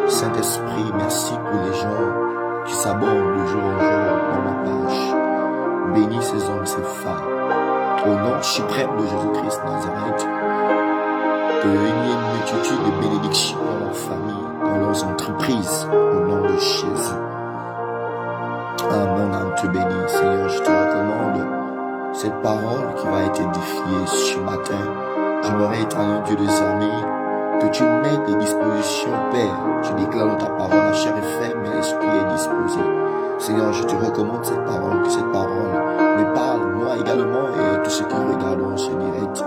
Saint-Esprit, merci pour les gens qui s'abondent de jour en jour dans ma page. Bénis ces hommes, ces femmes. Au nom suprême de Jésus-Christ Nazareth, qu'il y ait une multitude de bénédictions dans leur famille, dans leurs entreprises, au nom de Jésus. Ah, mon âme te bénit, Seigneur, je te recommande cette parole qui va être édifiée ce matin. J'aimerais, éternel Dieu des armées, que tu mettes des dispositions, Père. Tu déclares dans ta parole, la chair est faible, mais l'esprit est disposé. Seigneur, je te recommande cette parole, que cette parole me parle, moi également, et tous ceux qui regardent ce direct.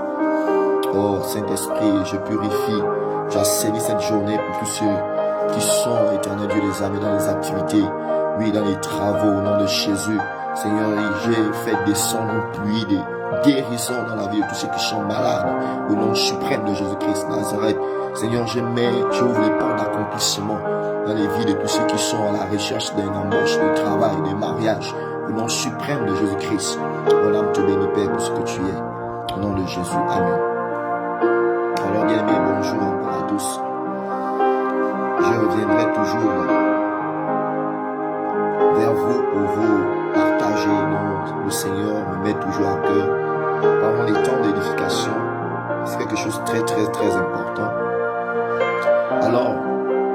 Oh, Saint-Esprit, je purifie, j'assainis cette journée pour tous ceux qui sont, éternel Dieu des armées, dans les activités, oui, dans les travaux, au nom de Jésus. Seigneur, j'ai fait descendre une pluie de guérison dans la vie de tous ceux qui sont malades, au nom suprême de Jésus-Christ Nazareth. Seigneur, j'ouvre les portes d'accomplissement dans les vies de tous ceux qui sont à la recherche d'un embauche, de travail, de mariage, au nom suprême de Jésus-Christ. Mon âme te bénit, Père, pour ce que tu es. Au nom de Jésus, Amen. Alors, bien aimés, bonjour encore à tous. Je reviendrai toujours vers vous pour vous partager. Donc, le Seigneur me met toujours à cœur. Pendant les temps d'édification, c'est quelque chose de très, très, très important. Alors,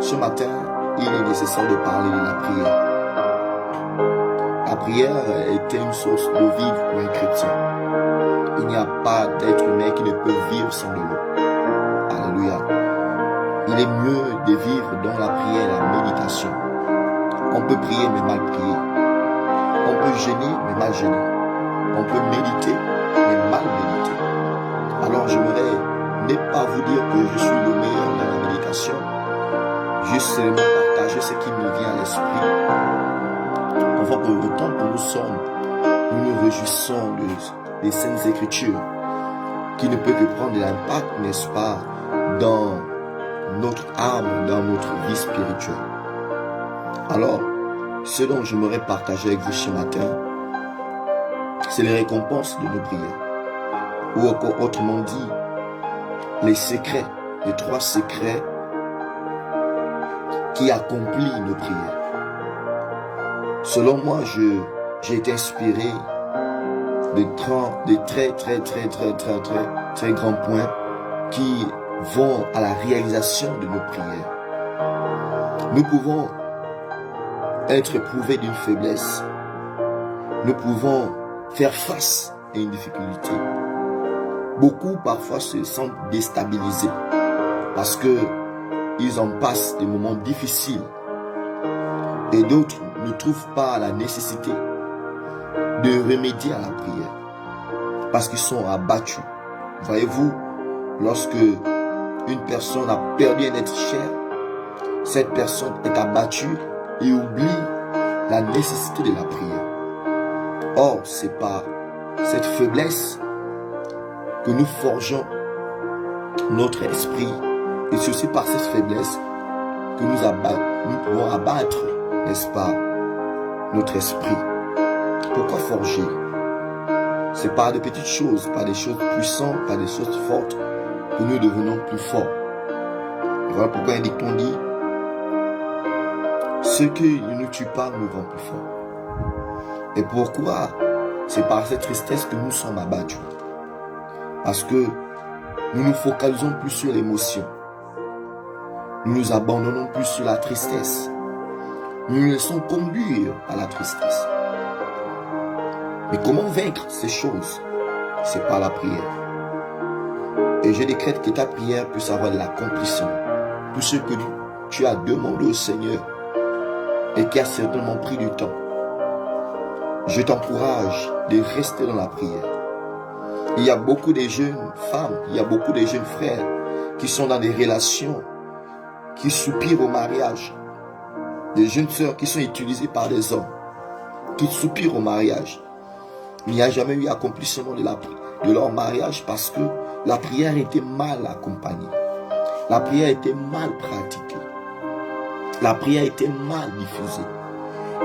ce matin, il est nécessaire de parler de la prière. La prière est une source de vie pour un chrétien. Il n'y a pas d'être humain qui ne peut vivre sans de l'eau. Alléluia. Il est mieux de vivre dans la prière et la méditation. On peut prier mais mal prier. On peut jeûner mais mal jeûner. On peut méditer mais mal méditer. Alors j'aimerais ne pas vous dire que je suis le meilleur dans la méditation. Juste seulement partager ce qui me vient à l'esprit. Enfin, pour autant que nous nous réjouissons des Saintes Écritures qui ne peuvent que prendre de l'impact, n'est-ce pas, dans notre âme, dans notre vie spirituelle. Alors, ce dont j'aimerais partager avec vous ce matin, c'est les récompenses de nos prières. Ou encore autrement dit, les secrets, les 3 secrets qui accomplissent nos prières. Selon moi, j'ai été inspiré de très grands points qui vont à la réalisation de nos prières. Nous pouvons être éprouvés d'une faiblesse. Nous pouvons faire face à une difficulté. Beaucoup parfois se sentent déstabilisés parce que ils en passent des moments difficiles et d'autres ne trouvent pas la nécessité de remédier à la prière parce qu'ils sont abattus. Voyez-vous, lorsque une personne a perdu un être cher, cette personne est abattue et oublie la nécessité de la prière. Or, c'est par cette faiblesse que nous forgeons notre esprit, et c'est aussi par cette faiblesse que nous pouvons abattre, n'est-ce pas, notre esprit. Pourquoi forger? C'est pas de petites choses, pas des choses puissantes, pas des choses fortes que nous devenons plus forts. Et voilà pourquoi un dicton dit: ce qui ne nous tue pas nous rend plus forts. Et pourquoi? C'est par cette tristesse que nous sommes abattus. Parce que nous nous focalisons plus sur l'émotion. Nous nous abandonnons plus sur la tristesse. Nous nous laissons conduire à la tristesse. Mais comment vaincre ces choses? C'est par la prière. Et je décrète que ta prière puisse avoir de l'accomplissement. Tout ce que tu as demandé au Seigneur et qui a certainement pris du temps. Je t'encourage de rester dans la prière. Il y a beaucoup de jeunes femmes, il y a beaucoup de jeunes frères qui sont dans des relations, qui soupirent au mariage. Des jeunes sœurs qui sont utilisées par des hommes, qui soupirent au mariage. Il n'y a jamais eu accomplissement de leur mariage parce que la prière était mal accompagnée. La prière était mal pratiquée. La prière était mal diffusée.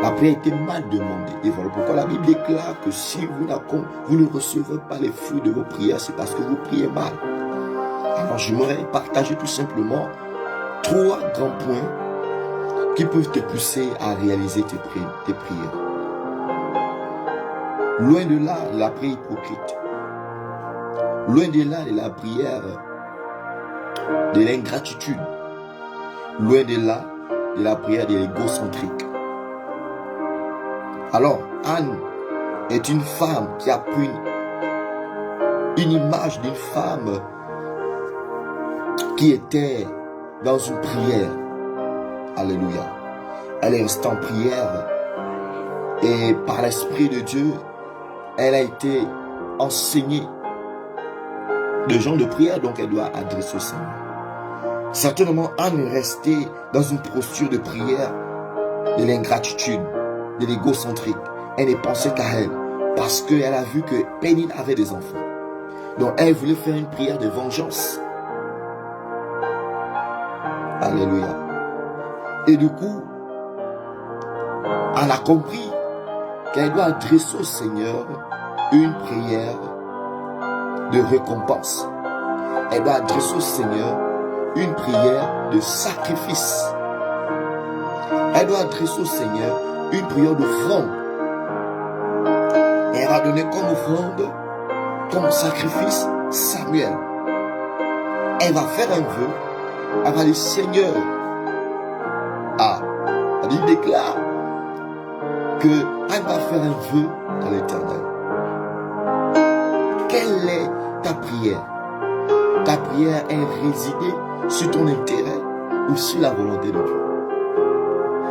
La prière était mal demandée. Et voilà pourquoi la Bible déclare que si vous ne recevez pas les fruits de vos prières, c'est parce que vous priez mal. Alors j'aimerais partager tout simplement 3 grands points qui peuvent te pousser à réaliser tes prières. Loin de là, la prière hypocrite. Loin de là, la prière de l'ingratitude. Loin de là, la prière de l'égocentrique. Alors, Anne est une femme qui a pris une image d'une femme qui était dans une prière. Alléluia. Elle est restée en prière et par l'Esprit de Dieu, elle a été enseignée de genre de prière, donc elle doit adresser au Seigneur. Certainement, Anne est restée dans une posture de prière de l'ingratitude, de l'égocentrique. Elle ne pensait qu'à elle parce qu'elle a vu que Pénine avait des enfants. Donc elle voulait faire une prière de vengeance. Alléluia. Et du coup, elle a compris qu'elle doit adresser au Seigneur une prière de récompense. Elle doit adresser au Seigneur une prière de sacrifice. Elle doit adresser au Seigneur une prière d'offrande. Elle va donner comme offrande, comme sacrifice, Samuel. Elle va faire un vœu. Elle va dire, Seigneur, elle déclare qu'elle va faire un vœu à l'Éternel. Quelle est ta prière? Ta prière est résidée sur ton intérêt ou sur la volonté de Dieu?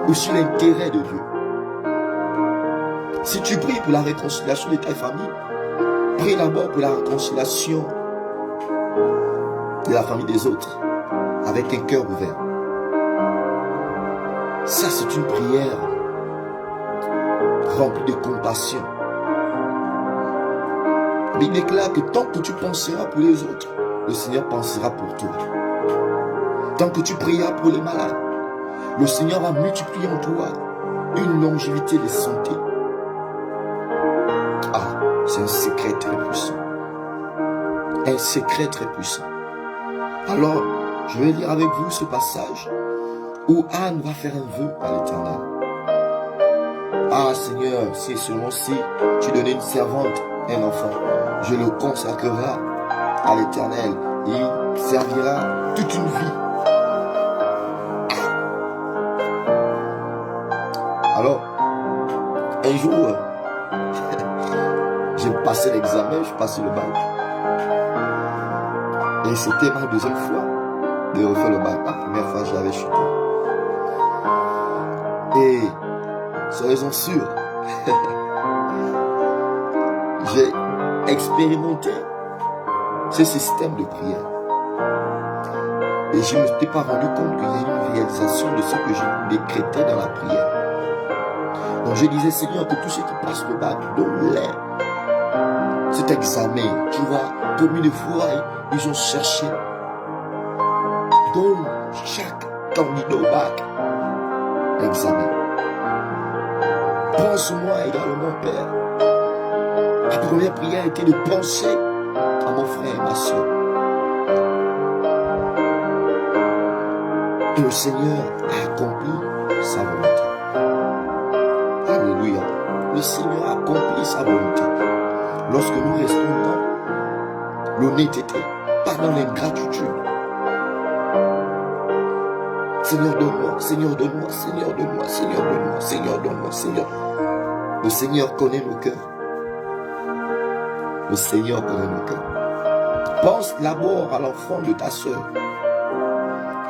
Ou sur l'intérêt de Dieu? Si tu pries pour la réconciliation de ta famille, prie d'abord pour la réconciliation de la famille des autres, avec un cœur ouvert. Ça, c'est une prière remplie de compassion. Il déclare que tant que tu penseras pour les autres, le Seigneur pensera pour toi. Tant que tu prieras pour les malades, le Seigneur va multiplier en toi une longévité de santé. C'est un secret très puissant. Un secret très puissant. Alors, je vais lire avec vous ce passage où Anne va faire un vœu à l'Éternel. Seigneur, si seulement si tu donnais une servante un enfant, je le consacrerai à l'Éternel. Il servira toute une vie. Alors, un jour, j'ai passé l'examen, je passais le bac. Et c'était ma deuxième fois de refaire le bac. La première fois, j'avais chuté. Et, soyez-en sûrs, j'ai expérimenté ce système de prière. Et je ne m'étais pas rendu compte qu'il y a une réalisation de ce que je décrétais dans la prière. Donc je disais, Seigneur, que tous ceux qui passent le bac, donne-les cet examen. Tu vois, combien de fois ils ont cherché. Donne chaque candidat au bac l'examen. Pense-moi également, Père. La première prière était de penser à mon frère et ma soeur. Et le Seigneur a accompli sa volonté. Alléluia. Le Seigneur a accompli sa volonté. Lorsque nous restons dans l'honnêteté, pas dans l'ingratitude. Seigneur, donne-moi, Seigneur, donne-moi, Seigneur, donne-moi, Seigneur, donne-moi, Seigneur, donne-moi, Seigneur. Le Seigneur connaît nos cœurs. Le Seigneur connaît nos cœurs. Pense d'abord à l'enfant de ta soeur.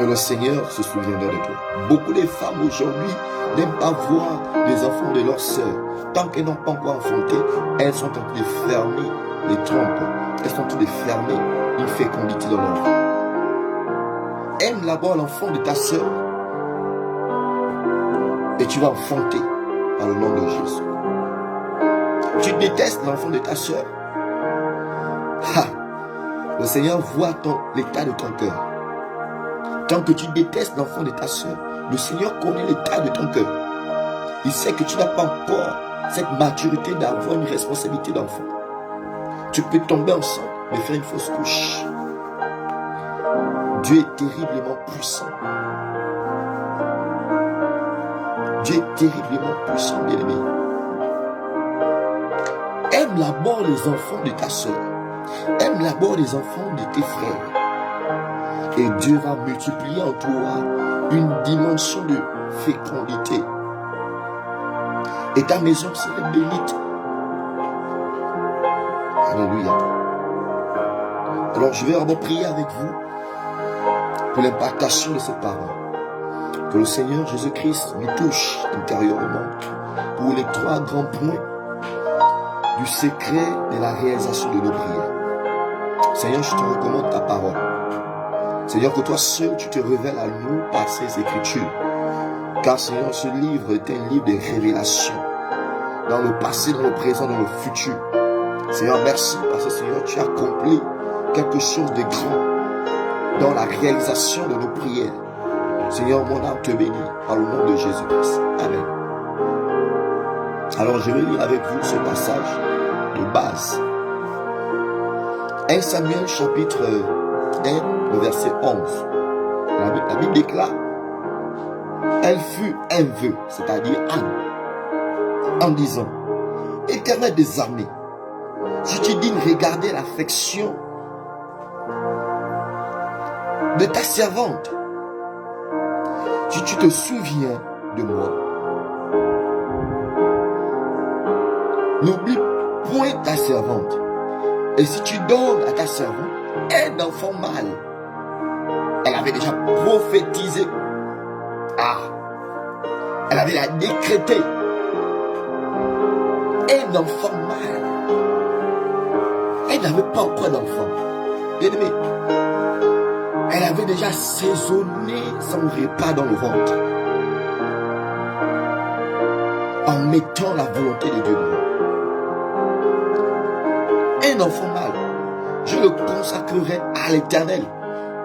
Et le Seigneur se souviendra de toi. Beaucoup de femmes aujourd'hui n'aiment pas voir les enfants de leur sœur. Tant qu'elles n'ont pas encore enfanté, elles sont en train de fermer les trompes. Elles sont en train de fermer une fécondité dans leur vie. Aime d'abord l'enfant de ta sœur et tu vas enfanter par le nom de Jésus. Tu détestes l'enfant de ta sœur. Le Seigneur voit l'état de ton cœur. Tant que tu détestes l'enfant de ta sœur, le Seigneur connaît l'état de ton cœur. Il sait que tu n'as pas encore cette maturité d'avoir une responsabilité d'enfant. Tu peux tomber enceinte, mais faire une fausse couche. Dieu est terriblement puissant. Dieu est terriblement puissant, bien-aimé. Aime d'abord les enfants de ta soeur. Aime d'abord les enfants de tes frères. Et Dieu va multiplier en toi une dimension de fécondité. Et ta maison sera bénite. Alléluia. Alors je vais d'abord prier avec vous pour l'impactation de cette parole. Que le Seigneur Jésus-Christ nous touche intérieurement pour les 3 grands points du secret de la réalisation de nos prières. Seigneur, je te recommande ta parole. Seigneur, que toi seul, tu te révèles à nous par ces écritures. Car Seigneur, ce livre est un livre de révélation. Dans le passé, dans le présent, dans le futur. Seigneur, merci parce que Seigneur, tu as accompli quelque chose de grand dans la réalisation de nos prières. Seigneur, mon âme te bénit par le nom de Jésus-Christ. Amen. Alors, je vais lire avec vous ce passage de base. 1 Samuel chapitre 1, le verset 11. La Bible déclare, elle fut un vœu, c'est-à-dire Anne, en disant, Éternel des armées, si tu dignes regarder l'affection de ta servante, si tu te souviens de moi, n'oublie point ta servante. Et si tu donnes à ta servante un enfant mâle, elle avait déjà prophétisé. Elle avait la décrété. Un enfant mâle. Elle n'avait pas encore d'enfant. Bien-aimé, elle avait déjà saisonné son repas dans le ventre en mettant la volonté de Dieu dedans. Un enfant mâle, je le consacrerai à l'Éternel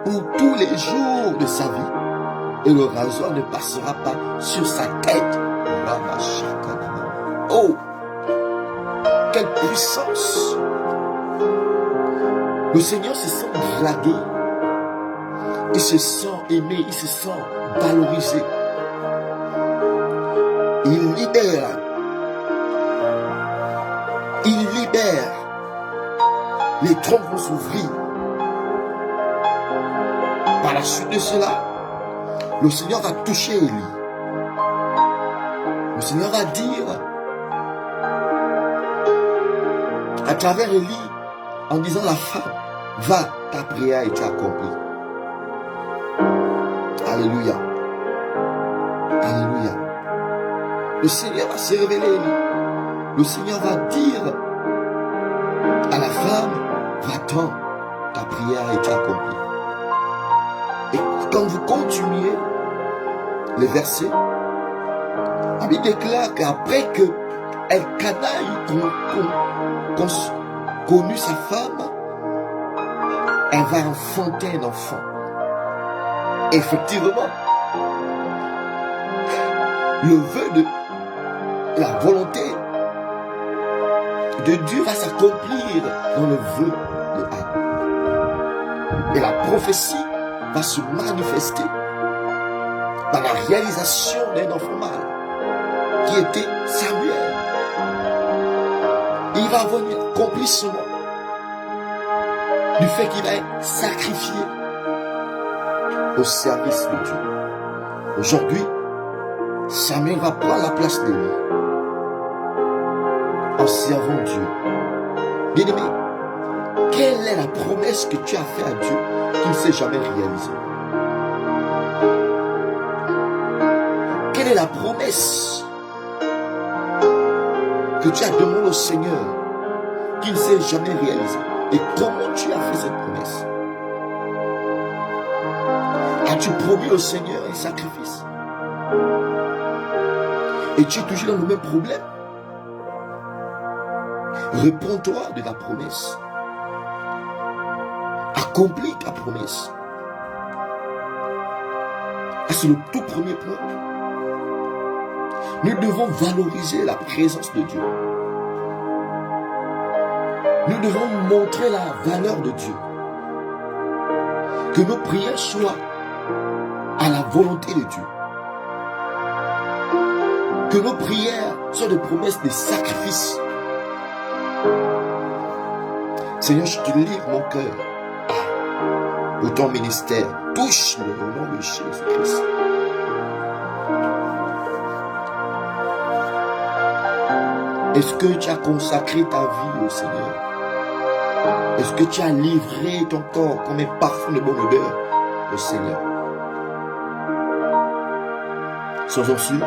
pour tous les jours de sa vie, et le rasoir ne passera pas sur sa tête. Oh, quelle puissance! Le Seigneur se sent dragué, il se sent aimé, il se sent valorisé. Il libère. Les troncs vont s'ouvrir. Par la suite de cela, le Seigneur va toucher Élie. Le Seigneur va dire à travers Élie, en disant la femme, va, ta prière a été accomplie. Alléluia. Alléluia. Le Seigneur va se révéler, Élie. Le Seigneur va dire à la femme, va-t'en, ta prière a été accomplie. Et quand vous continuez les versets, la Bible déclare qu'après que Elkana ait connu sa femme, elle va enfanter un enfant. Effectivement, le vœu de la volonté de Dieu va s'accomplir dans le vœu de Anne. Et la prophétie va se manifester par la réalisation d'un enfant mâle qui était Samuel. Il va avoir un accomplissement du fait qu'il va être sacrifié au service de Dieu. Aujourd'hui, Samuel va prendre la place de lui en servant Dieu. Bien-aimé, quelle est la promesse que tu as faite à Dieu qui ne s'est jamais réalisée? Quelle est la promesse que tu as demandé au Seigneur qui ne s'est jamais réalisée? Et comment tu as fait cette promesse? As-tu promis au Seigneur un sacrifice? Et tu es toujours dans le même problème? Réponds-toi de la promesse. Accomplis ta promesse. C'est le tout premier point. Nous devons valoriser la présence de Dieu. Nous devons montrer la valeur de Dieu. Que nos prières soient à la volonté de Dieu. Que nos prières soient des promesses de sacrifice. Seigneur, je te livre mon cœur pour ton ministère. Touche-le au nom de Jésus-Christ. Est-ce que tu as consacré ta vie au Seigneur? Est-ce que tu as livré ton corps comme un parfum de bonne odeur au Seigneur? Sois-en sûr,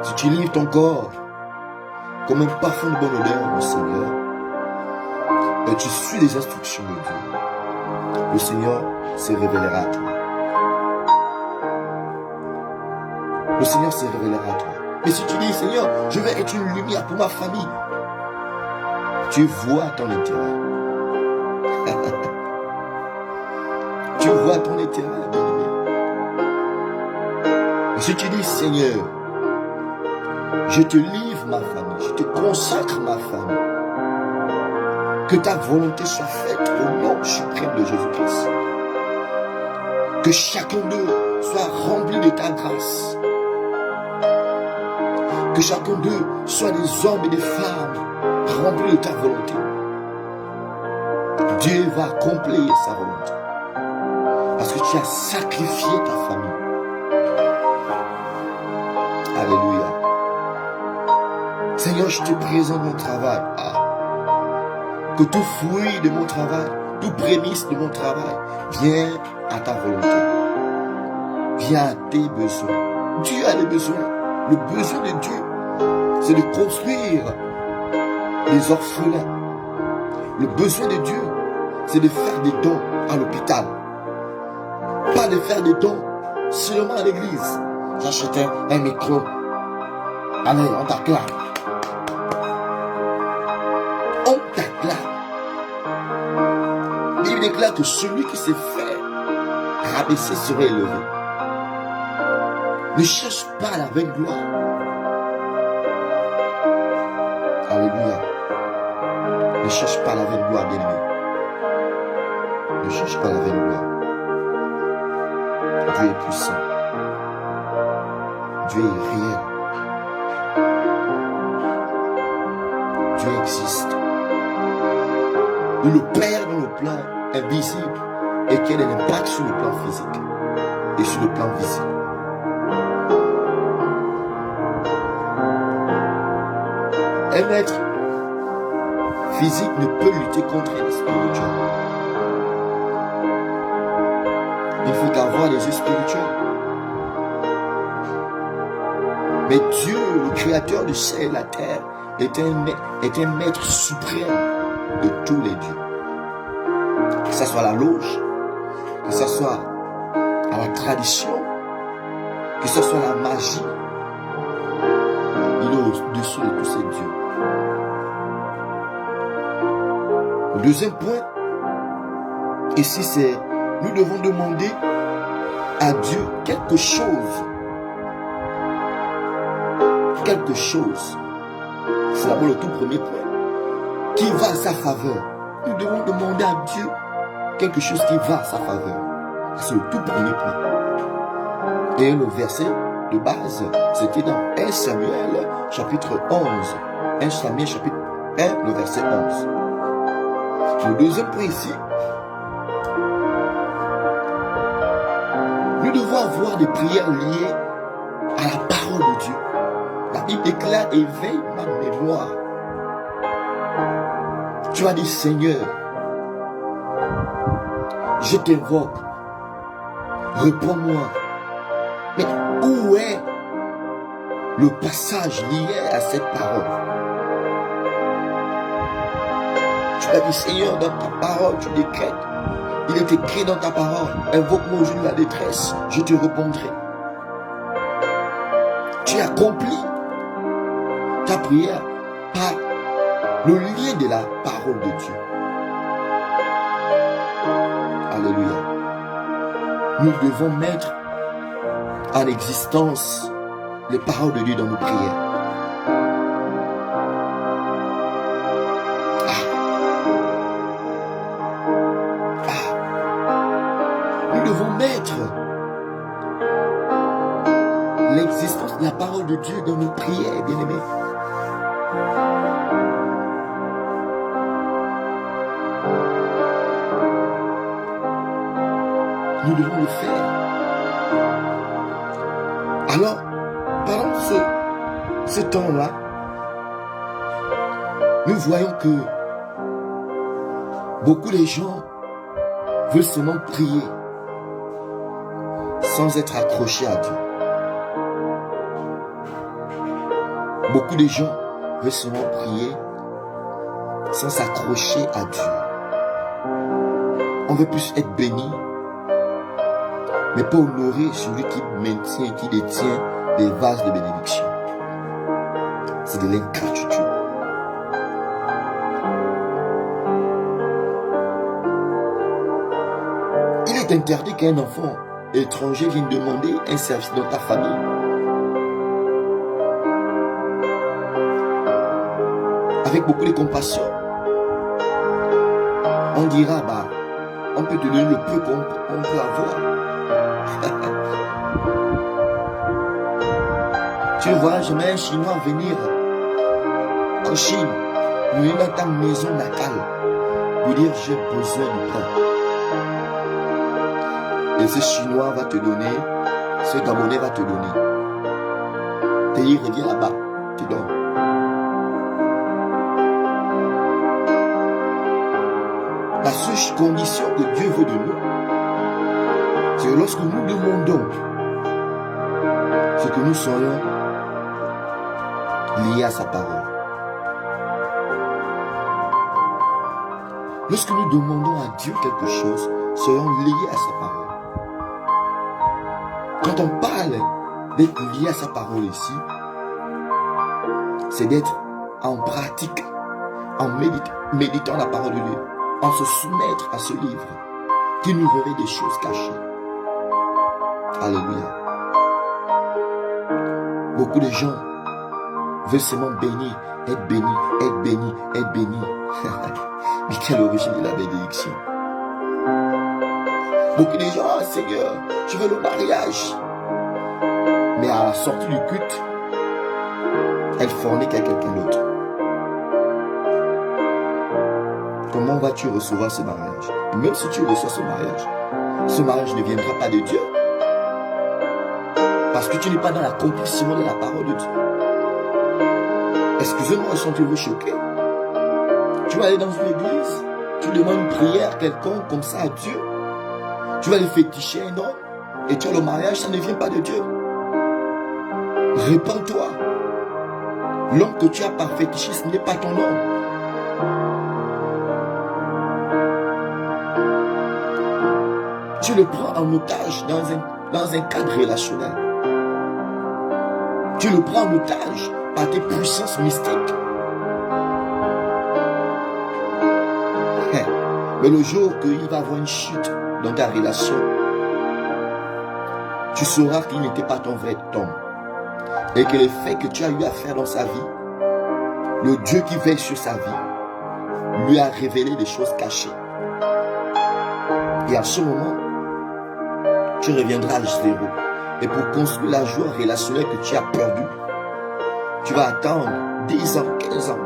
si tu livres ton corps comme un parfum de bonne odeur au Seigneur, et tu suis les instructions de Dieu, le Seigneur se révélera à toi. Le Seigneur se révélera à toi. Mais si tu dis, Seigneur, je vais être une lumière pour ma famille, tu vois ton intérêt. Tu vois ton intérêt, bien-aimé. Mais si tu dis, Seigneur, je te livre ma famille, je te consacre ma famille, que ta volonté soit faite au nom suprême de Jésus-Christ. Que chacun d'eux soit rempli de ta grâce. Que chacun d'eux soit des hommes et des femmes remplis de ta volonté. Dieu va accomplir sa volonté. Parce que tu as sacrifié ta famille. Alléluia. Seigneur, je te présente mon travail. Que tout fruit de mon travail, tout prémisse de mon travail, vienne à ta volonté. Viens à tes besoins. Dieu a des besoins. Le besoin de Dieu, c'est de construire les orphelins. Le besoin de Dieu, c'est de faire des dons à l'hôpital. Pas de faire des dons seulement à l'église. J'achète un micro. Allez, on t'acclame. On t'acclame. Il déclare que celui qui s'est fait rabaisser serait élevé. Ne cherche pas la vaine gloire. Alléluia. Ne cherche pas la vaine gloire, bien-aimé. Ne cherche pas la vaine gloire. Dieu est puissant. Dieu est réel. Dieu existe. Il opère dans le plan invisible et qu'il a un impact sur le plan physique et sur le plan visible. Un être physique ne peut lutter contre un spirituel. Il faut avoir les yeux spirituels. Mais Dieu, le créateur du ciel et de la terre, est un maître suprême de tous les dieux. Que ce soit la loge, que ce soit à la tradition, que ce soit la magie, il est au-dessus de tous ces dieux. Le deuxième point, ici c'est, nous devons demander à Dieu quelque chose. Quelque chose. C'est d'abord le tout premier point. Qui va à sa faveur. Nous devons demander à Dieu quelque chose qui va à sa faveur. C'est le tout premier point. Et le verset de base, c'était dans 1 Samuel chapitre 11. 1 Samuel chapitre 1, le verset 11. Le deuxième point ici, nous devons avoir des prières liées à la parole de Dieu. La Bible déclare, éveille ma mémoire. Tu as dit, Seigneur, je t'invoque, réponds-moi. Mais où est le passage lié à cette parole? Tu as dit, Seigneur, dans ta parole, tu décrètes. Il est écrit dans ta parole, invoque-moi au jour de la détresse, je te répondrai. Tu accomplis ta prière par le lien de la parole de Dieu. Alléluia. Nous devons mettre en existence les paroles de Dieu dans nos prières. Nous devons mettre l'existence de la parole de Dieu dans nos prières, bien-aimés. Nous devons le faire. Alors, pendant ce temps-là, nous voyons que beaucoup de gens veulent seulement prier sans être accrochés à Dieu. Beaucoup de gens veulent seulement prier sans s'accrocher à Dieu. On veut plus être béni, mais pas honorer celui qui maintient, qui détient des vases de bénédiction. C'est de l'ingratitude. Il est interdit qu'un enfant étranger vienne demander un service dans ta famille. Avec beaucoup de compassion, on dira, on peut te donner le peu qu'on peut avoir. Tu vois, j'aimerais un Chinois venir en Chine, venir dans ta maison natale, pour dire j'ai besoin du pain. Et ce Chinois va te donner, ce Gabonais va te donner. Et il revient là-bas, tu donnes. La seule condition que Dieu veut de nous, c'est que lorsque nous demandons, c'est que nous soyons liés à sa parole. Lorsque nous demandons à Dieu quelque chose, soyons liés à sa parole. Quand on parle d'être lié à sa parole ici, c'est d'être en pratique, en méditant la parole de Dieu, en se soumettre à ce livre qui nous révèle des choses cachées. Alléluia. Beaucoup de gens veulent seulement bénir, être béni, être béni, être béni. Mais quelle origine de la bénédiction? Beaucoup de gens, oh, Seigneur, je veux le mariage. Mais à la sortie du culte, elle fornique avec quelqu'un d'autre. Comment vas-tu recevoir ce mariage? Même si tu reçois ce mariage ne viendra pas de Dieu. Parce que tu n'es pas dans l'accomplissement de la parole de Dieu. Excusez-moi, sentez-vous choqué? Tu vas aller dans une église, tu demandes une prière quelconque comme ça à Dieu. Tu vas aller féticher un homme et tu as le mariage, ça ne vient pas de Dieu. Répands-toi. L'homme que tu as par fétiché, ce n'est pas ton homme. Tu le prends en otage dans un cadre relationnel. Tu le prends en otage par tes puissances mystiques. Mais le jour qu'il va avoir une chute dans ta relation, tu sauras qu'il n'était pas ton vrai homme. Et que le fait que tu as eu à faire dans sa vie, le Dieu qui veille sur sa vie, lui a révélé des choses cachées. Et à ce moment, tu reviendras à zéro. Et pour construire la joie relationnelle que tu as perdue, tu vas attendre 10 ans, 15 ans.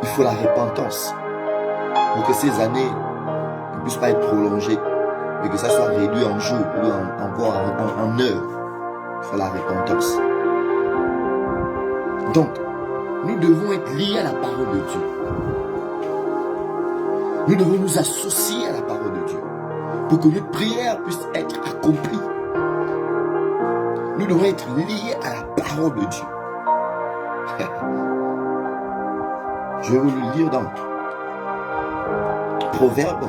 Il faut la repentance pour que ces années ne puissent pas être prolongées et que ça soit réduit en jours ou encore en heures. Il faut la repentance. Donc, nous devons être liés à la parole de Dieu. Nous devons nous associer à la parole de Dieu pour que notre prière puisse être accomplie. Nous devons être liés à la parole de Dieu. Je vais vous le lire dans Proverbes,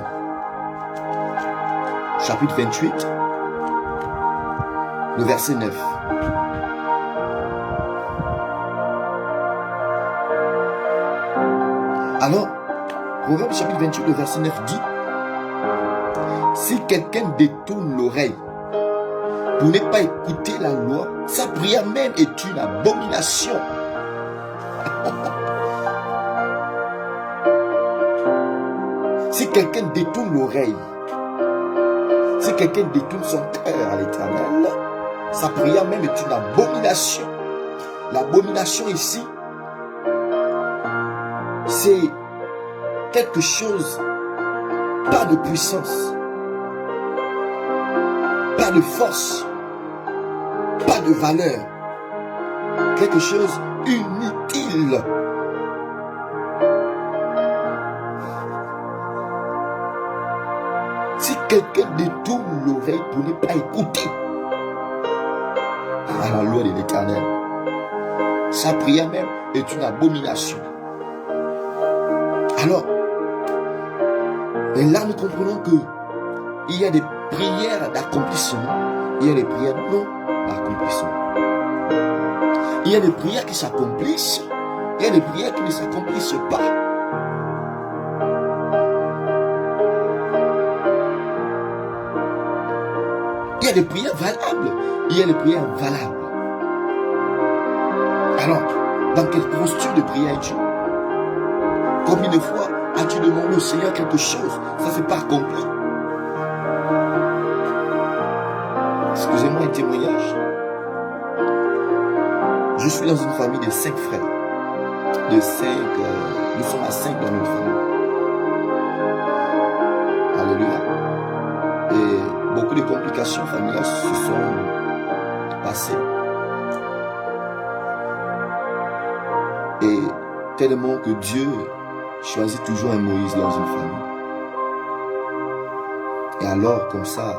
chapitre 28, le verset 9. Alors, Proverbes chapitre 28, le verset 9 dit: si quelqu'un détourne l'oreille pour ne pas écouter la loi, sa prière même est une abomination. Si quelqu'un détourne l'oreille, Si quelqu'un détourne son cœur à l'Éternel, sa prière même est une abomination. L'abomination ici, c'est quelque chose, pas de puissance, pas de force, pas de valeur, quelque chose inutile. Si quelqu'un détourne l'oreille pour ne pas écouter à la loi de l'Éternel, sa prière même est une abomination. Alors, et là nous comprenons que il y a des prières d'accomplissement, il y a des prières non d'accomplissement. Il y a des prières qui s'accomplissent, il y a des prières qui ne s'accomplissent pas. Il y a des prières valables, il y a des prières valables. Alors, dans quelle posture de prière es-tu? Combien de fois as-tu demandé au Seigneur quelque chose, ça ne s'est pas accompli? Excusez-moi un témoignage. Je suis dans une famille de 5 frères. Nous sommes à 5 dans notre famille. Alléluia. Et beaucoup de complications familiales se sont passées. Et tellement que Dieu choisit toujours un Moïse dans une famille. Et alors, comme ça,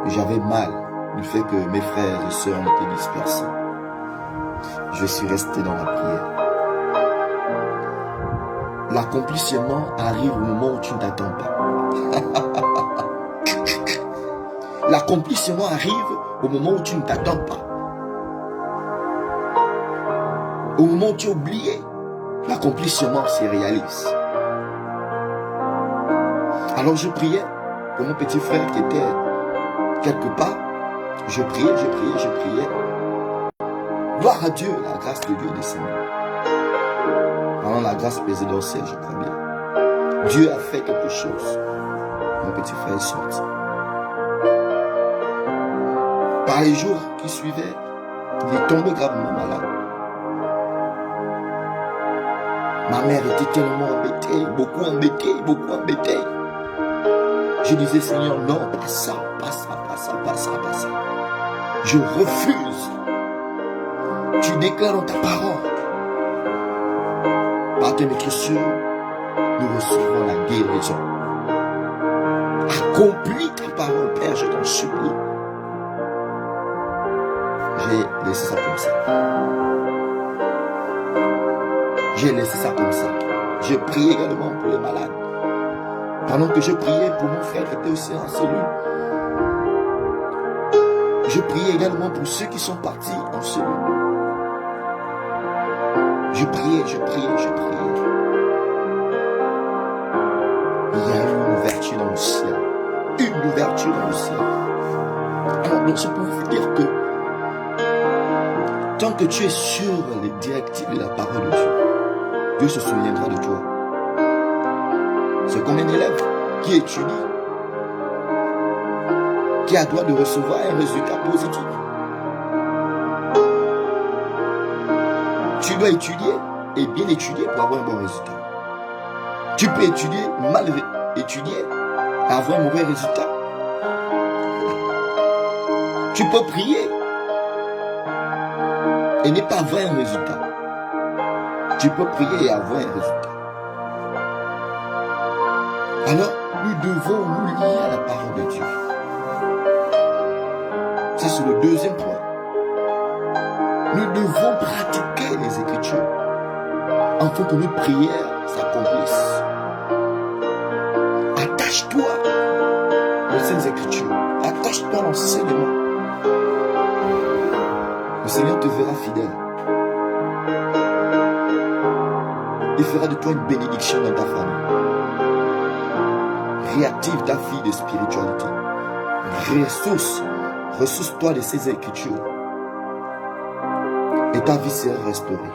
j'avais mal du fait que mes frères et sœurs étaient dispersés. Je suis resté dans la prière. L'accomplissement arrive au moment où tu ne t'attends pas. L'accomplissement arrive au moment où tu ne t'attends pas. Au moment où tu es oublié, l'accomplissement se réalise. Alors je priais pour mon petit frère qui était quelque part. Je priais. Gloire à Dieu, la grâce de Dieu est descendue. Pendant la grâce présidentielle, je crois bien. Dieu a fait quelque chose. Mon petit frère est sorti. Par les jours qui suivaient, il est tombé gravement malade. Ma mère était tellement embêtée, beaucoup embêtée. Je disais, Seigneur, non, pas ça. Je refuse. Tu déclares dans ta parole. Par tes précieux, nous recevons la guérison. Accomplis ta parole, Père, je t'en supplie. J'ai laissé ça comme ça. Je priais également pour les malades. Pendant que je priais pour mon frère qui était aussi en cellule, je priais également pour ceux qui sont partis en cellule. Je priais. Il y a une ouverture dans le ciel. Alors, donc, c'est pour vous dire que tant que tu es sur les directives de la parole de Dieu, Dieu se souviendra de toi. C'est comme un élève qui étudie, qui a droit de recevoir un résultat positif. Tu dois étudier et bien étudier pour avoir un bon résultat. Tu peux étudier, mal étudier, et avoir un mauvais résultat. Tu peux prier et ne pas avoir un résultat. Tu peux prier et avoir un résultat. Alors, nous devons nous lier à la parole de Dieu. Ça, c'est le deuxième point. Nous devons pratiquer les Écritures afin que notre prière s'accomplisse. Attache-toi aux Saintes Écritures. Attache-toi à l'enseignement. Le Seigneur te verra fidèle. Il fera de toi une bénédiction dans ta famille. Réactive ta vie de spiritualité. Ressource-toi de ces Écritures. Et ta vie sera restaurée.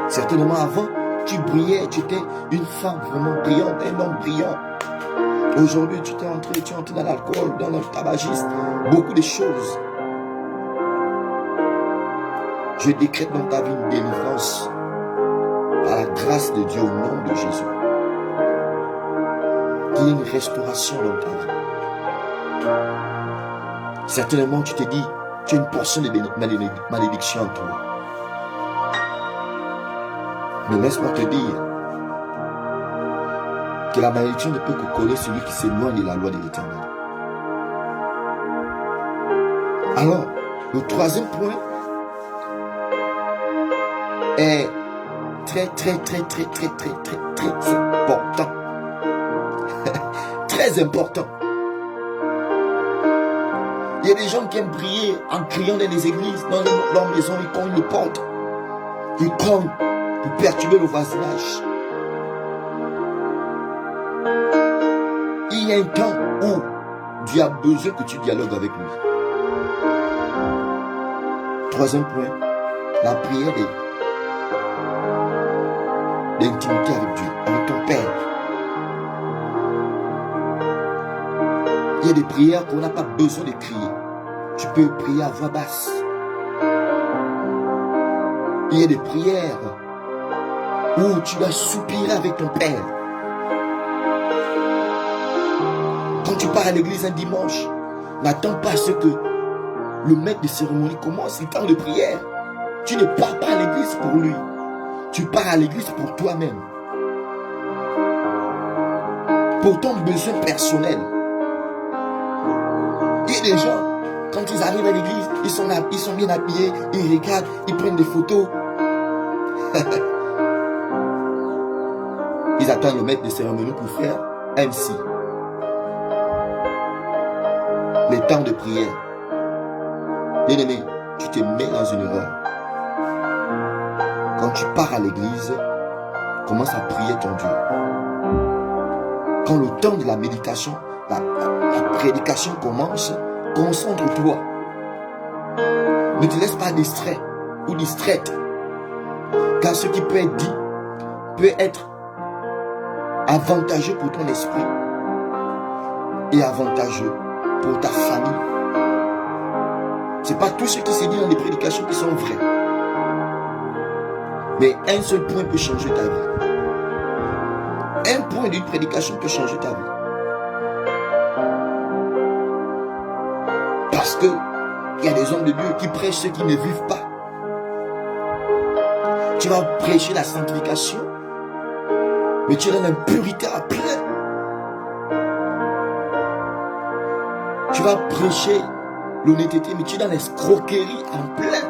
Certainement avant, tu brillais, tu étais une femme vraiment brillante, un homme brillant. Aujourd'hui, tu es entré dans l'alcool, dans le tabagisme, beaucoup de choses. Je décrète dans ta vie une délivrance par la grâce de Dieu au nom de Jésus. Qu'il y ait une restauration dans ta vie. Certainement, tu te dis, tu as une portion de malédiction en toi. Mais laisse-moi te dire que la malédiction ne peut que connaître celui qui s'éloigne de la loi de l'Éternel. Alors, le troisième point est très important. Très important. Il y a des gens qui aiment prier en criant dans les églises, dans leur maison, ils cognent les portes. Ils cognent pour perturber le voisinage. Il y a un temps où Dieu a besoin que tu dialogues avec lui. Troisième point, la prière d'intimité avec Dieu, avec ton Père. Il y a des prières qu'on n'a pas besoin de crier. Tu peux prier à voix basse. Il y a des prières où tu vas soupirer avec ton Père. Quand tu pars à l'église un dimanche, n'attends pas ce que le maître de cérémonie commence, le temps de prière. Tu ne pars pas à l'église pour lui. Tu pars à l'église pour toi-même. Pour ton besoin personnel. Il y a des gens, quand ils arrivent à l'église, ils sont bien habillés, ils regardent, ils prennent des photos. Ils attendent le maître de cérémonie pour faire MC. Les temps de prière. Bien-aimé, tu te mets dans une erreur. Quand tu pars à l'église, commence à prier ton Dieu. Quand le temps de la méditation, la prédication commence, concentre-toi. Ne te laisse pas distrait ou distraite. Car ce qui peut être dit peut être avantageux pour ton esprit et avantageux pour ta famille. Ce n'est pas tout ce qui se dit dans les prédications qui sont vrais. Mais un seul point peut changer ta vie. Un point d'une prédication peut changer ta vie. Parce que il y a des hommes de Dieu qui prêchent ceux qui ne vivent pas. Tu vas prêcher la sanctification, mais tu es dans l'impurité à plein. Tu vas prêcher l'honnêteté, mais tu es dans l'escroquerie en plein.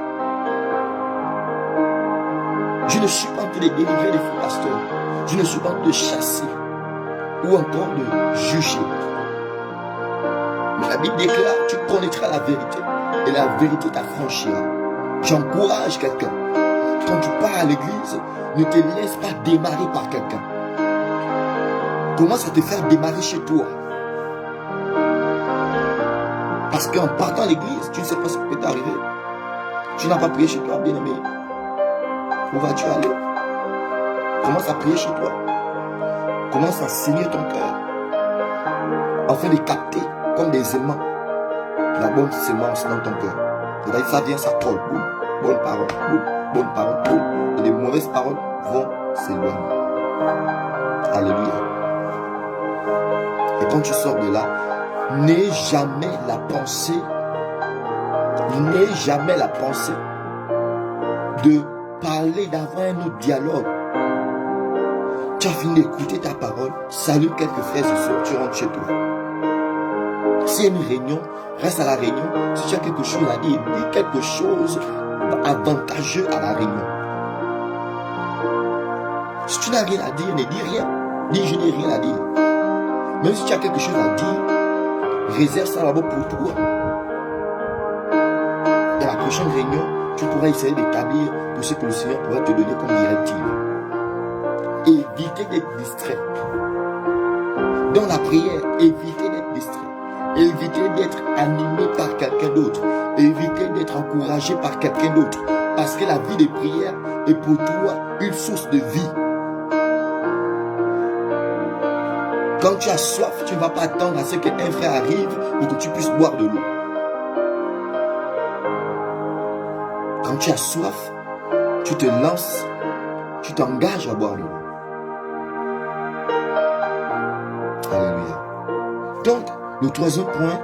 Je ne suis pas en train de délivrer les faux pasteurs. Je ne suis pas en train de chasser ou encore de juger. Mais la Bible déclare, tu connaîtras la vérité et la vérité t'affranchira. J'encourage quelqu'un. Quand tu pars à l'église, ne te laisse pas démarrer par quelqu'un. Commence à te faire démarrer chez toi. Parce qu'en partant à l'église, tu ne sais pas ce qui peut t'arriver. Tu n'as pas prié chez toi, bien-aimé. Où vas-tu aller? Commence à prier chez toi. Commence à saigner ton cœur. Afin de capter comme des aimants la bonne sémence dans ton cœur. Et là, ça vient, ça colle. Boum. Bonne parole. Boum. Bonne parole. Boum. Et les mauvaises paroles vont s'éloigner. Alléluia. Et quand tu sors de là, n'aie jamais la pensée de parler, d'avoir un autre dialogue. Tu as fini d'écouter ta parole, salue quelques frères et sœurs, tu rentres chez toi. S'il y a une réunion, reste à la réunion. Si tu as quelque chose à dire, dis quelque chose avantageux à la réunion. Si tu n'as rien à dire, ne dis rien. Dis je n'ai rien à dire. Même si tu as quelque chose à dire, réserve ça là-bas pour toi. Dans la prochaine réunion, tu pourras essayer d'établir tout ce que le Seigneur pourra te donner comme directive. Évitez d'être distrait. Dans la prière, évitez d'être distrait. Évitez d'être animé par quelqu'un d'autre. Évitez d'être encouragé par quelqu'un d'autre. Parce que la vie de prière est pour toi une source de vie. Quand tu as soif, tu ne vas pas attendre à ce qu'un frère arrive pour que tu puisses boire de l'eau. Quand tu as soif, tu te lances, tu t'engages à boire de l'eau. Alléluia. Donc, le troisième point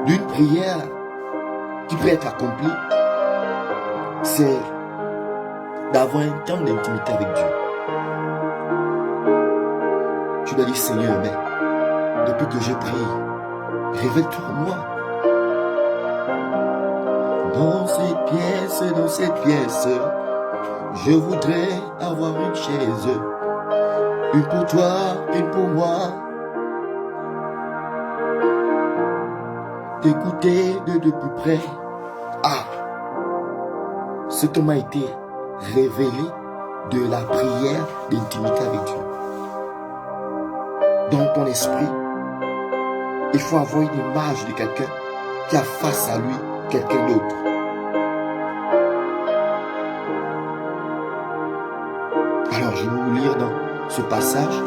d'une prière qui peut être accomplie, c'est d'avoir un temps d'intimité avec Dieu. Tu dois dire, Seigneur, mais depuis que je prie, révèle-toi en moi. Dans cette pièce, je voudrais avoir une chaise, une pour toi, une pour moi. T'écouter de plus près. Ah, ce qui m'a été révélé de la prière d'intimité avec Dieu. Dans ton esprit, il faut avoir une image de quelqu'un qui a face à lui quelqu'un d'autre. Alors, je vais vous lire dans ce passage,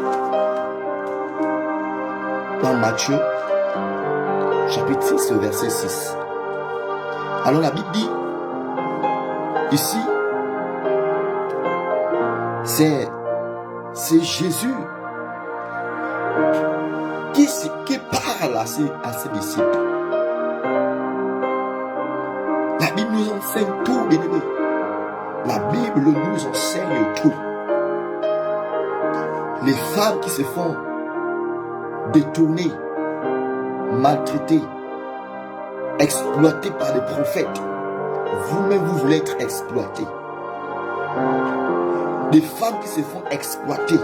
dans Matthieu, chapitre 6, verset 6. Alors, la Bible dit, ici, c'est Jésus qui parle à ses disciples. La Bible nous enseigne tout, bien-aimé. La Bible nous enseigne tout. Les femmes qui se font détourner, maltraiter, exploiter par des prophètes, vous-même vous voulez être exploité. Des femmes qui se font exploiter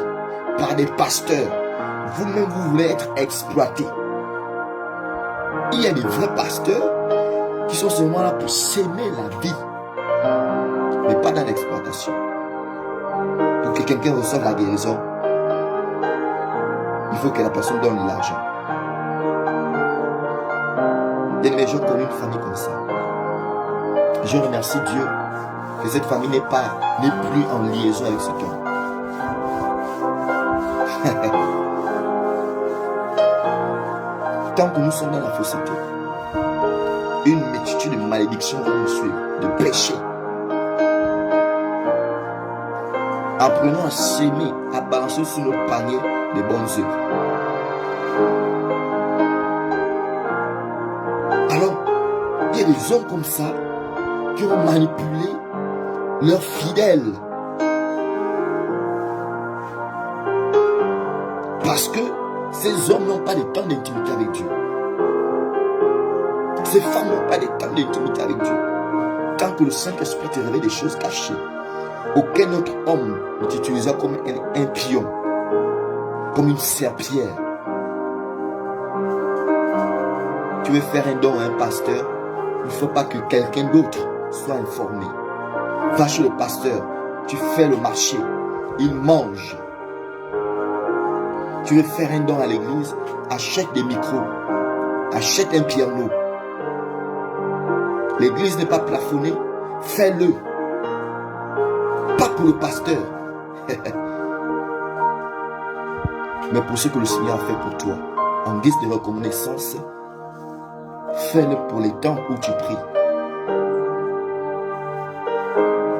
par des pasteurs, vous-même vous voulez être exploité. Il y a des vrais pasteurs qui sont seulement là pour s'aimer la vie, mais pas dans l'exploitation. Pour que quelqu'un reçoive la guérison, il faut que la personne donne de l'argent. Bien-aimé, j'ai connu une famille comme ça. Je remercie Dieu que cette famille n'est plus en liaison avec cet homme. Tant que nous sommes dans la fausseté, une multitude de malédictions va nous suivre, de péchés. Apprenons à s'aimer, à balancer sur notre panier des bonnes œuvres. Alors, il y a des hommes comme ça qui ont manipulé leurs fidèles. Parce que ces hommes n'ont pas de temps d'intimité avec Dieu. Ces femmes n'ont pas de temps d'intimité avec Dieu. Tant que le Saint-Esprit te révèle des choses cachées, aucun autre homme ne t'utilisera comme un pion, comme une serpillière. Tu veux faire un don à un pasteur, il ne faut pas que quelqu'un d'autre soit informé. Va chez le pasteur, tu fais le marché, il mange. Tu veux faire un don à l'église, achète des micros, achète un piano. L'église n'est pas plafonnée, fais-le. Pas pour le pasteur, mais pour ce que le Seigneur a fait pour toi. En guise de reconnaissance, fais-le pour les temps où tu pries.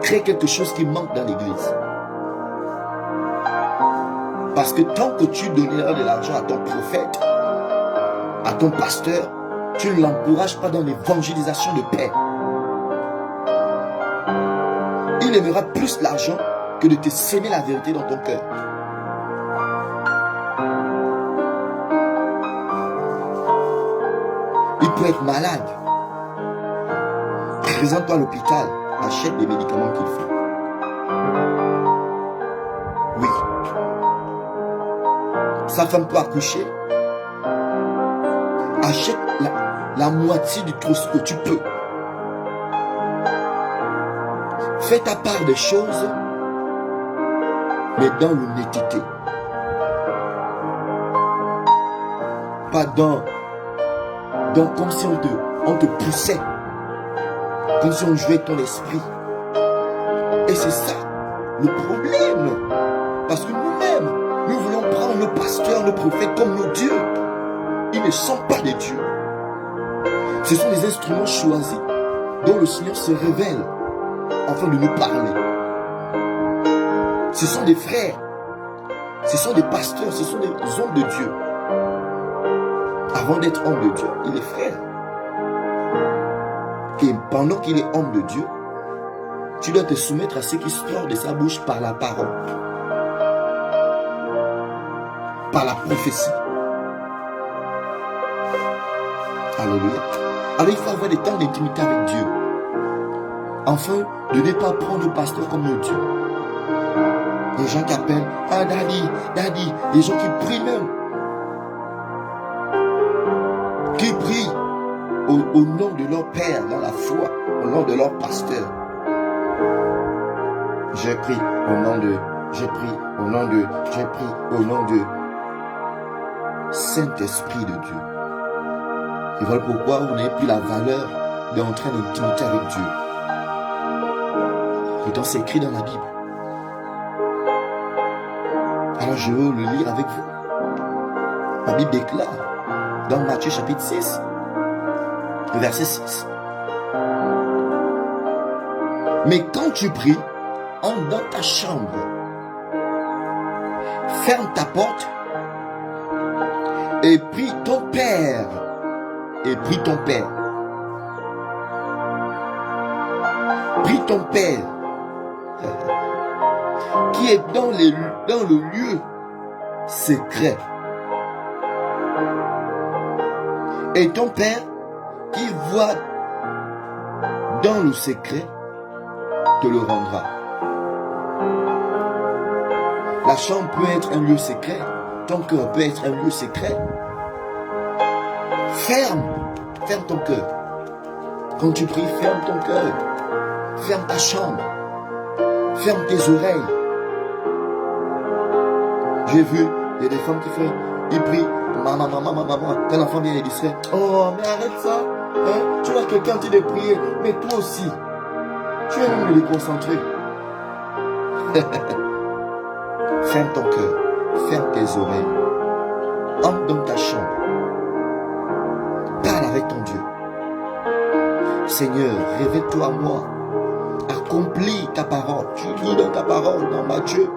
Crée quelque chose qui manque dans l'église. Parce que tant que tu donneras de l'argent à ton prophète, à ton pasteur, tu ne l'encourages pas dans l'évangélisation de paix. Il aimera plus l'argent que de te s'aimer la vérité dans ton cœur. Il peut être malade. Présente-toi à l'hôpital. Achète les médicaments qu'il faut. Oui. Sa femme peut accoucher. Achète la moitié du trousseau que tu peux. Fais ta part des choses, mais dans l'honnêteté. Pas dans comme si on te poussait, comme si on jouait ton esprit. Et c'est ça le problème. Parce que nous-mêmes, nous voulons prendre nos pasteurs, nos prophètes comme nos dieux. Ils ne sont pas des dieux. Ce sont des instruments choisis dont le Seigneur se révèle afin de nous parler. Ce sont des frères, ce sont des pasteurs, ce sont des hommes de Dieu. Avant d'être homme de Dieu, il est frère. Et pendant qu'il est homme de Dieu, tu dois te soumettre à ce qui sort de sa bouche par la parole, par la prophétie. Alléluia. Alors il faut avoir des temps d'intimité avec Dieu, afin de ne pas prendre le pasteur comme nos dieux. Les gens qui appellent, ah daddy, daddy, les gens qui prient même, qui prient au nom de leur père dans la foi, au nom de leur pasteur. J'ai pris au nom de, j'ai pris au nom de, j'ai pris au nom de Saint-Esprit de Dieu. Et voilà pourquoi vous n'avez plus la valeur d'entrer en intimité avec Dieu. Pourtant c'est écrit dans la Bible. Alors je veux le lire avec vous. La Bible déclare dans Matthieu chapitre 6, le verset 6. Mais quand tu pries, entre dans ta chambre, ferme ta porte et prie ton Père. Et prie ton Père. Prie ton Père qui est dans le lieu secret. Et ton Père qui voit dans le secret te le rendra. La chambre peut être un lieu secret. Ton cœur peut être un lieu secret. Ferme ton cœur. Quand tu pries, ferme ton cœur. Ferme ta chambre. Ferme tes oreilles. J'ai vu, il y a des femmes qui font, ils prient, maman. Quand l'enfant vient et distrait, oh, mais arrête ça. Hein? Tu vois quelqu'un qui de prier, mais toi aussi, tu es même le déconcentrer. Ferme ton cœur. Ferme tes oreilles. Entre dans ta chambre. Parle avec ton Dieu. Seigneur, révèle-toi à moi. Accomplis ta parole. Tu lis dans ta parole, dans Matthieu.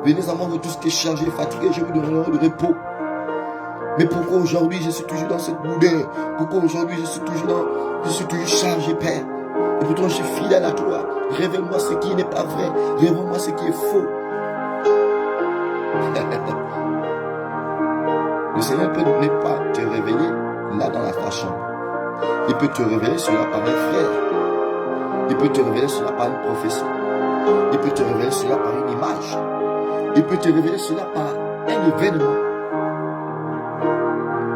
Venez à moi, vous tous qui êtes chargés, fatigués, je vous donnerai de repos. Mais pourquoi aujourd'hui je suis toujours dans cette boudin? Pourquoi aujourd'hui je suis toujours chargé, Père? Et pourtant je suis fidèle à toi. Révèle-moi ce qui n'est pas vrai. Révèle-moi ce qui est faux. Le Seigneur peut ne pas te révéler là dans ta chambre. Il peut te révéler cela par un frère. Il peut te révéler cela par une prophétie. Il peut te révéler cela par une image. Il peut te révéler cela par un événement.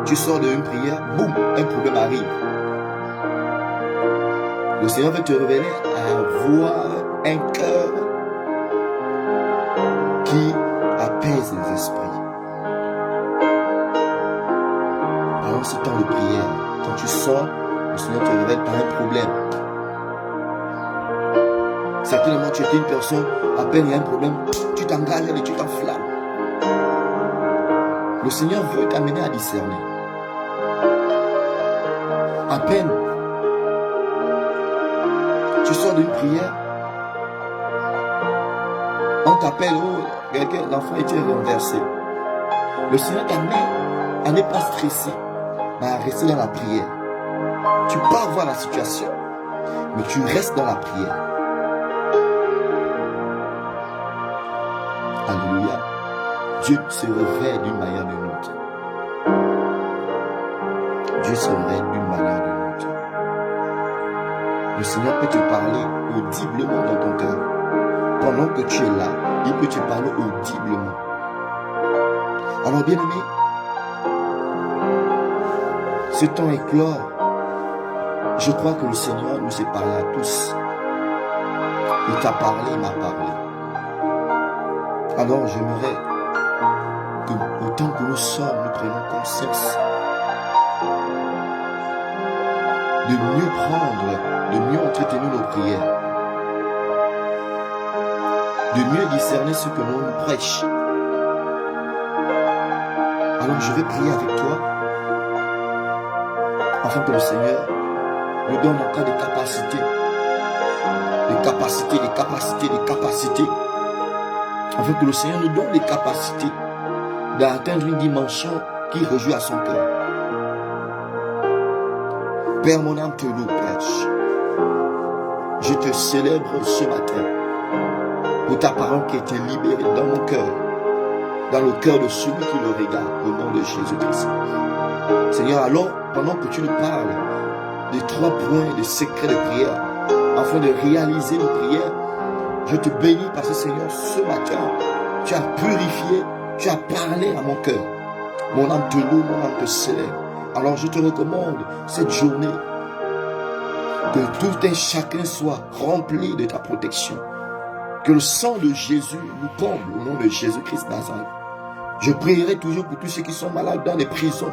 Tu sors d'une prière, boum, un problème arrive. Le Seigneur veut te révéler à avoir un cœur qui apaise les esprits. Pendant ce temps de prière, quand tu sors, le Seigneur te révèle par un problème. Certainement, tu es une personne, à peine il y a un problème, tu t'engages et tu t'enflammes. Le Seigneur veut t'amener à discerner. À peine, tu sors d'une prière, on t'appelle, oh, quelqu'un, l'enfant était renversé. Le Seigneur t'amène à ne pas stresser, mais à rester dans la prière. Tu peux voir la situation, mais tu restes dans la prière. Alléluia. Dieu se révèle d'une manière ou d'une autre. Dieu se révèle d'une manière ou d'une autre. Le Seigneur peut te parler audiblement dans ton cœur. Pendant que tu es là, il peut te parler audiblement. Alors bien aimé, ce temps est clos. Je crois que le Seigneur nous s'est parlé à tous. Il t'a parlé, il m'a parlé. Alors j'aimerais que autant que nous sommes, nous prenons conscience de mieux prendre, de mieux entretenir nos prières, de mieux discerner ce que l'on nous prêche, Alors je vais prier avec toi, afin que le Seigneur nous donne encore des capacités, afin que le Seigneur nous donne des capacités d'atteindre une dimension qui réjouit à son cœur. Père, mon âme te loue, Père. Je te célèbre ce matin pour ta parole qui a été libérée dans mon cœur, dans le cœur de celui qui le regarde, au nom de Jésus-Christ. Seigneur, alors, pendant que tu nous parles des 3 points de secret de prière, afin de réaliser une prière, je te bénis parce que, Seigneur, ce matin, tu as purifié, tu as parlé à mon cœur. Mon âme te loue, mon âme te célèbre. Alors je te recommande cette journée, que tout un chacun soit rempli de ta protection. Que le sang de Jésus nous comble au nom de Jésus-Christ Nazareth. Je prierai toujours pour tous ceux qui sont malades dans les prisons.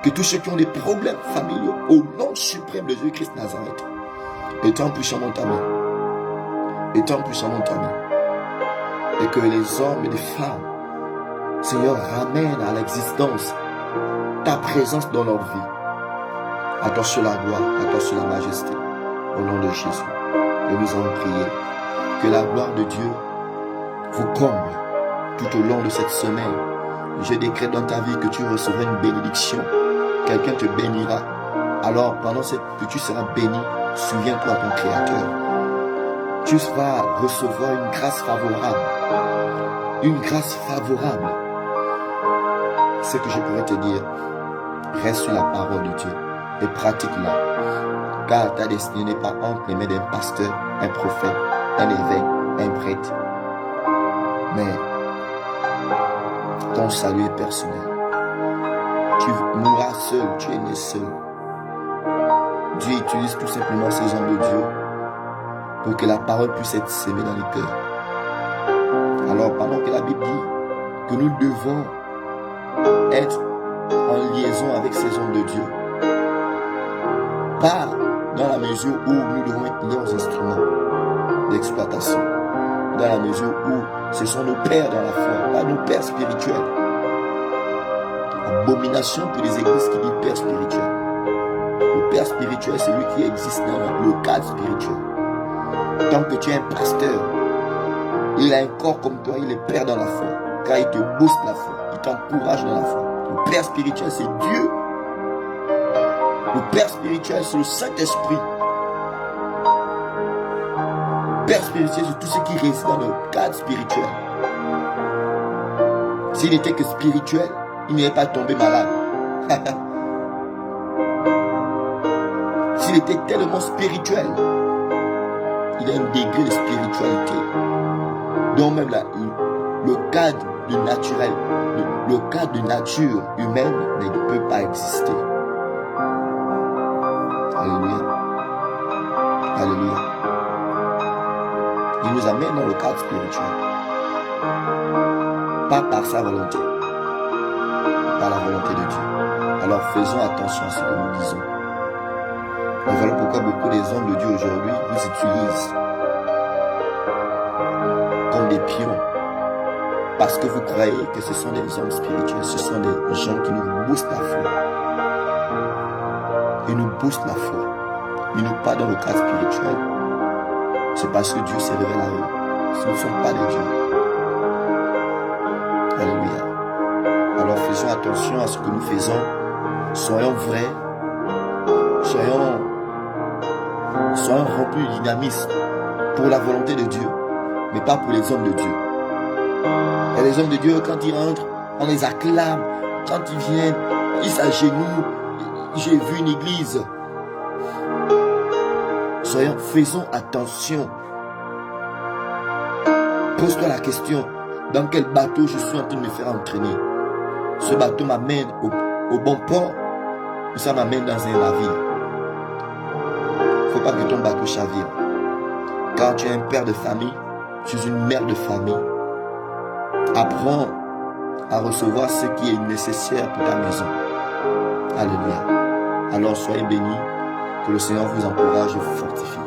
Que tous ceux qui ont des problèmes familiaux, au nom suprême de Jésus-Christ Nazareth, étends puissamment ta main. Étends puissamment ta main. Et que les hommes et les femmes, Seigneur, ramènent à l'existence ta présence dans leur vie. À toi seul la gloire, à toi seul la majesté, au nom de Jésus. Et nous allons prier que la gloire de Dieu vous comble tout au long de cette semaine. Je décrète dans ta vie que tu recevras une bénédiction. Quelqu'un te bénira. Alors, pendant que tu seras béni, souviens-toi de ton Créateur. Tu vas recevoir une grâce favorable. Une grâce favorable. Ce que je pourrais te dire, reste sur la parole de Dieu et pratique-la. Car ta destinée n'est pas entre les mains d'un pasteur, un prophète, un évêque, un prêtre. Mais ton salut est personnel. Tu mourras seul, tu es né seul. Dieu utilise tout simplement ces hommes de Dieu pour que la parole puisse être sémée dans les cœurs. Alors, pendant que la Bible dit que nous devons être en liaison avec ces hommes de Dieu, pas dans la mesure où nous devons être liés aux instruments d'exploitation, dans la mesure où ce sont nos pères dans la foi, pas nos pères spirituels. Abomination pour les églises qui disent père spirituel. Le père spirituel, c'est lui qui existe dans le cadre spirituel. Tant que tu es un pasteur, il a un corps comme toi, il est père dans la foi, car il te booste la foi, il t'encourage dans la foi. Le père spirituel, c'est Dieu. Le père spirituel, c'est le Saint-Esprit. Le père spirituel, c'est tout ce qui réside dans le cadre spirituel. S'il n'était que spirituel, il n'aurait pas tombé malade. S'il était tellement spirituel, il a un degré de spiritualité. Donc même là, le cadre du naturel, le cadre de nature humaine ne peut pas exister. Alléluia. Alléluia. Il nous amène dans le cadre spirituel. Pas par sa volonté, par la volonté de Dieu. Alors faisons attention à ce que nous disons. Et voilà pourquoi beaucoup des hommes de Dieu aujourd'hui nous utilisent comme des pions. Parce que vous croyez que ce sont des hommes spirituels, ce sont des gens qui nous boostent la foi. Ils nous boostent la foi. Ils nous parlent dans le cadre spirituel. C'est parce que Dieu s'est révélé à eux. Ce ne sont pas des dieux. Alléluia. Alors faisons attention à ce que nous faisons. Soyons vrais. Soyons remplis de dynamisme pour la volonté de Dieu, mais pas pour les hommes de Dieu. Et les hommes de Dieu, quand ils rentrent, on les acclame. Quand ils viennent, ils s'agenouillent. J'ai vu une église. Faisons attention. Pose-toi la question, dans quel bateau je suis en train de me faire entraîner? Ce bateau m'amène au bon port ou ça m'amène dans un navire? Il ne faut pas que ton bateau chavire. Quand tu es un père de famille, tu es une mère de famille. Apprends à recevoir ce qui est nécessaire pour ta maison. Alléluia. Alors soyez bénis. Que le Seigneur vous encourage et vous fortifie.